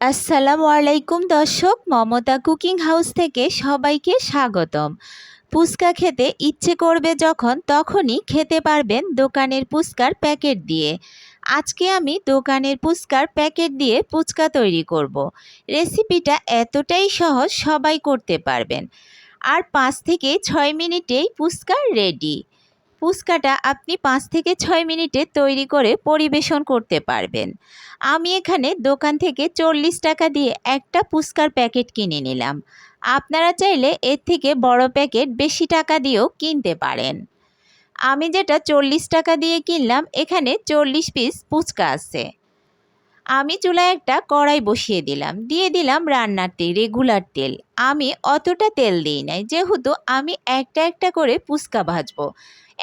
আসসালামু আলাইকুম দর্শক, মমতা কুকিং হাউস থেকে সবাইকে স্বাগতম। ফুচকা খেতে ইচ্ছে করবে যখন তখনই খেতে পারবেন দোকানের ফুচকার প্যাকেট দিয়ে। আজকে আমি দোকানের ফুচকার প্যাকেট দিয়ে ফুচকা তৈরি করব। রেসিপিটা এতটাই সহজ, সবাই করতে পারবেন। আর 5 থেকে 6 মিনিটেই ফুচকা রেডি। ফুচকাটা আপনি 5 থেকে 6 মিনিটে তৈরি করে পরিবেশন করতে পারবেন। আমি এখানে দোকান থেকে 40 টাকা দিয়ে একটা ফুচকার প্যাকেট কিনে নিলাম। আপনারা চাইলে এর থেকে বড় প্যাকেট বেশি টাকা দিয়েও কিনতে পারেন। আমি যেটা 40 টাকা দিয়ে কিনলাম, এখানে 40 পিস ফুচকা আছে। আমি চুলায় একটা কড়াই বসিয়ে দিলাম, দিয়ে দিলাম রান্নার তেল, রেগুলার তেল। আমি অতটা তেল দিই নাই, যেহেতু আমি একটা একটা করে ফুচকা ভাজবো।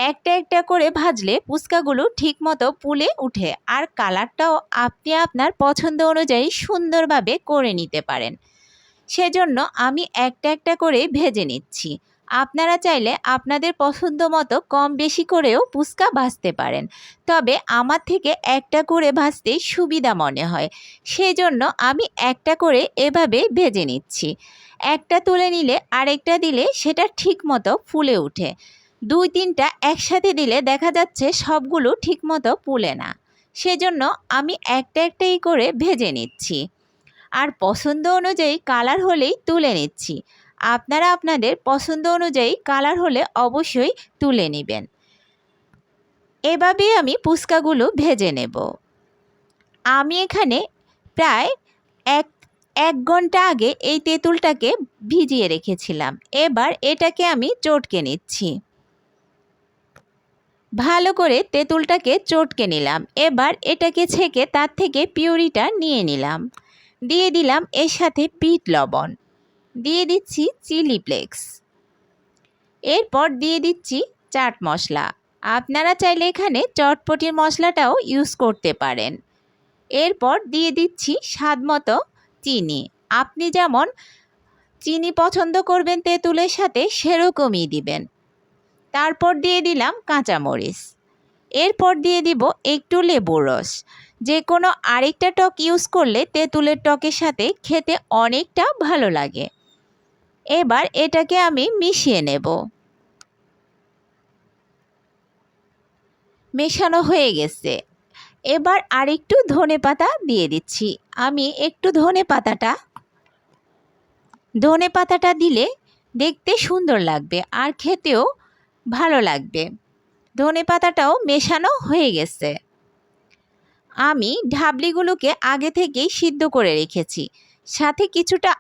একটা একটা করে ভাজলে ফুচকাগুলো ঠিকমতো ফুলে উঠে, আর কালারটাও আপনি আপনার পছন্দ অনুযায়ী সুন্দরভাবে করে নিতে পারেন। সেজন্য আমি একটা একটা করে ভেজে নিচ্ছি। আপনারা চাইলে আপনাদের পছন্দ মতো কম বেশি করেও ফুচকা ভাজতে পারেন, তবে আমার থেকে একটা করে ভাজতে সুবিধা মনে হয়, সেজন্য আমি একটা করে এভাবে ভেজে নিচ্ছি। একটা তুলে নিলে আরেকটা দিলে সেটা ঠিক মতো ফুলে ওঠে। 2-3টা একসাথে দিলে দেখা যাচ্ছে সবগুলো ঠিকমতো ফুলে না, সেজন্য আমি একটা একটাই করে ভেজে নিচ্ছি। আর পছন্দ অনুযায়ী কালার হলেই তুলে নিচ্ছি। আপনারা আপনাদের পছন্দ অনুযায়ী কালার হলে অবশ্যই তুলে নেবেন। এভাবেই আমি ফুচকাগুলো ভেজে নেব। আমি এখানে প্রায় এক এক ঘন্টা আগে এই তেঁতুলটাকে ভিজিয়ে রেখেছিলাম। এবার এটাকে আমি চটকে নিচ্ছি। ভালো করে তেঁতুলটাকে চটকে নিলাম। এবার এটাকে ছেঁকে তার থেকে পিউরিটা নিয়ে নিলাম। দিয়ে দিলাম এর সাথে বিট লবণ, দিয়ে দিচ্ছি চিলি ফ্লেক্স, এরপর দিয়ে দিচ্ছি চাট মশলা। আপনারা চাইলে এখানে চটপটির মশলাটাও ইউজ করতে পারেন। এরপর দিয়ে দিচ্ছি স্বাদ মতো চিনি। আপনি যেমন চিনি পছন্দ করবেন তেঁতুলের সাথে, সেরকমই দিবেন। তারপর দিয়ে দিলাম কাঁচামরিচ। এরপর দিয়ে দিব একটু লেবুর রস। যে কোনো আরেকটা টক ইউজ করলে তেঁতুলের টকের সাথে খেতে অনেকটা ভালো লাগে। এবার এটাকে আমি মিশিয়ে নেব। মেশানো হয়ে গেছে। এবার আরেকটু ধনেপাতা দিয়ে দিচ্ছি। আমি একটু ধনেপাতাটা দিলে দেখতে সুন্দর লাগবে আর খেতেও ভালো লাগবে। ধনেপাতাটাও মেশানো হয়ে গেছে। আমি ঢাবলিগুলোকে আগে থেকেই সিদ্ধ করে রেখেছি, সাথে কিছুটা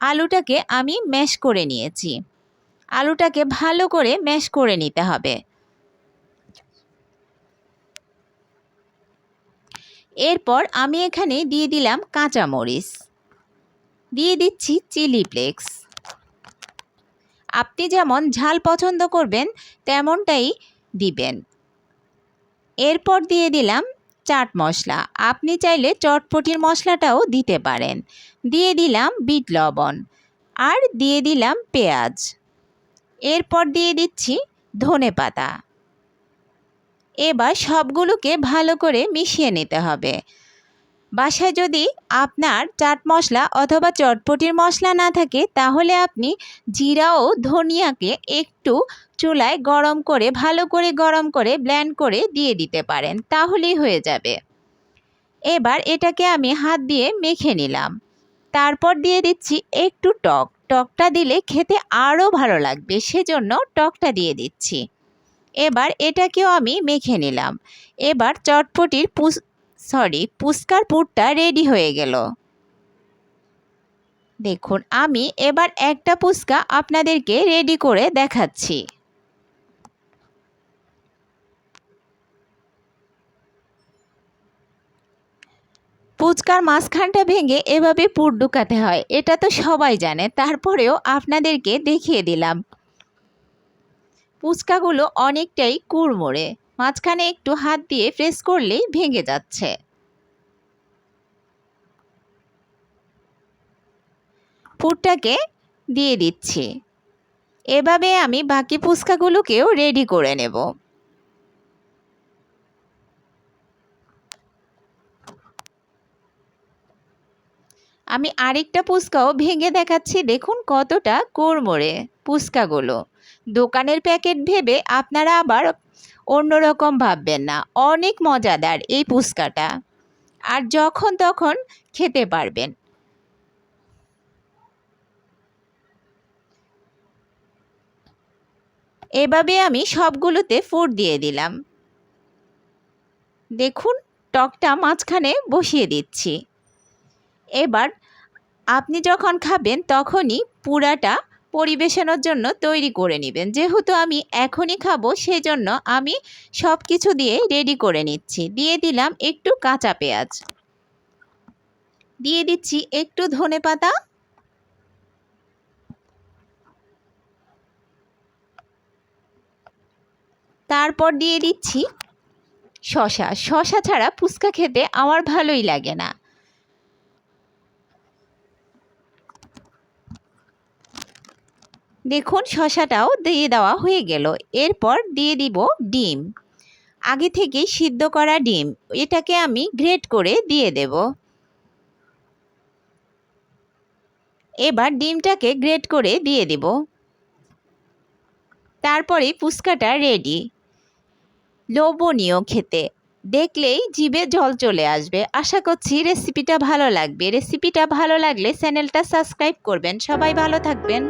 আলুটাকে আমি ম্যাশ করে নিয়েছি। আলুটাকে ভালো করে ম্যাশ করে নিতে হবে। এরপর আমি এখানে দিয়ে দিলাম কাঁচামরিচ, দিয়ে দিচ্ছি চিলি ফ্লেক্স। আপনি যেমন ঝাল পছন্দ করবেন তেমনটাই দিবেন। এরপর দিয়ে দিলাম চাট মশলা। আপনি চাইলে চটপটির মশলাটাও দিতে পারেন। দিয়ে দিলাম বিট লবণ, আর দিয়ে দিলাম পেঁয়াজ। এরপর দিয়ে দিচ্ছি ধনেপাতা। এবার সবগুলোকে ভালো করে মিশিয়ে নিতে হবে। বাসায় যদি আপনার চাট মশলা অথবা চটপটির মশলা না থাকে, তাহলে আপনি জিরা ও ধনিয়াকে একটু চুলায় ভালো করে গরম করে ব্লেন্ড করে দিয়ে দিতে পারেন, তাহলেই হয়ে যাবে। এবার এটাকে আমি হাত দিয়ে মেখে নিলাম। তারপর দিয়ে দিচ্ছি একটু টকটা দিলে খেতে আরও ভালো লাগবে, সেজন্য টকটা দিয়ে দিচ্ছি। এবার এটাকেও আমি মেখে নিলাম। এবার ফুচকার পুরটা রেডি হয়ে গেল। দেখুন, আমি এবার একটা ফুচকা আপনাদেরকে রেডি করে দেখাচ্ছি। ফুচকার মাঝখানটা ভেঙে এভাবে পুর ঢুকাতে হয়, এটা তো সবাই জানে, তারপরেও আপনাদেরকে দেখিয়ে দিলাম। ফুচকাগুলো অনেকটাই কুড়মুড়ে, মাঝখানে একটু হাত দিয়ে প্রেস করলেই ভেঙে যাচ্ছে। পুরটাকে দিয়ে দিচ্ছি। এভাবে আমি বাকি ফুচকাগুলোকেও রেডি করে নেব। আমি আরেকটা ফুচকাও ভেঙে দেখাচ্ছি, দেখুন কতটা কোড়মোড়ে ফুচকাগুলো। দোকানের প্যাকেট ভেবে আপনারা আবার অন্যরকম ভাববেন না, অনেক মজাদার এই ফুচকাটা, আর যখন তখন খেতে পারবেন। এভাবে আমি সবগুলোতে ফুট দিয়ে দিলাম। দেখুন টকটা মাঝখানে বসিয়ে দিচ্ছি। এবার আপনি যখন খাবেন তখনই পুরাটা পরিবেশনের জন্য তৈরি করে নেবেন। যেহেতু আমি এখনই খাবো সেজন্য আমি সব কিছু দিয়ে রেডি করে নিচ্ছি। দিয়ে দিলাম একটু কাঁচা পেঁয়াজ, দিয়ে দিচ্ছি একটু ধনেপাতা, তারপর দিয়ে দিচ্ছি শসা। শসা ছাড়া ফুচকা খেতে আমার ভালোই লাগে না। দেখুন শসাটাও দিয়ে দেওয়া হয়ে গেল। এরপর দিয়ে দিব ডিম, আগে থেকেই সিদ্ধ করা ডিম, এটাকে আমি গ্রেট করে দিয়ে দেব। এবার ডিমটাকে গ্রেট করে দিয়ে দেব। তারপরে ফুচকাটা রেডি, লোভনীয় খেতে, দেখলেই জিভে জল চলে আসবে। আশা করছি রেসিপিটা ভালো লাগবে। রেসিপিটা ভালো লাগলে চ্যানেলটা সাবস্ক্রাইব করবেন। সবাই ভালো থাকবেন।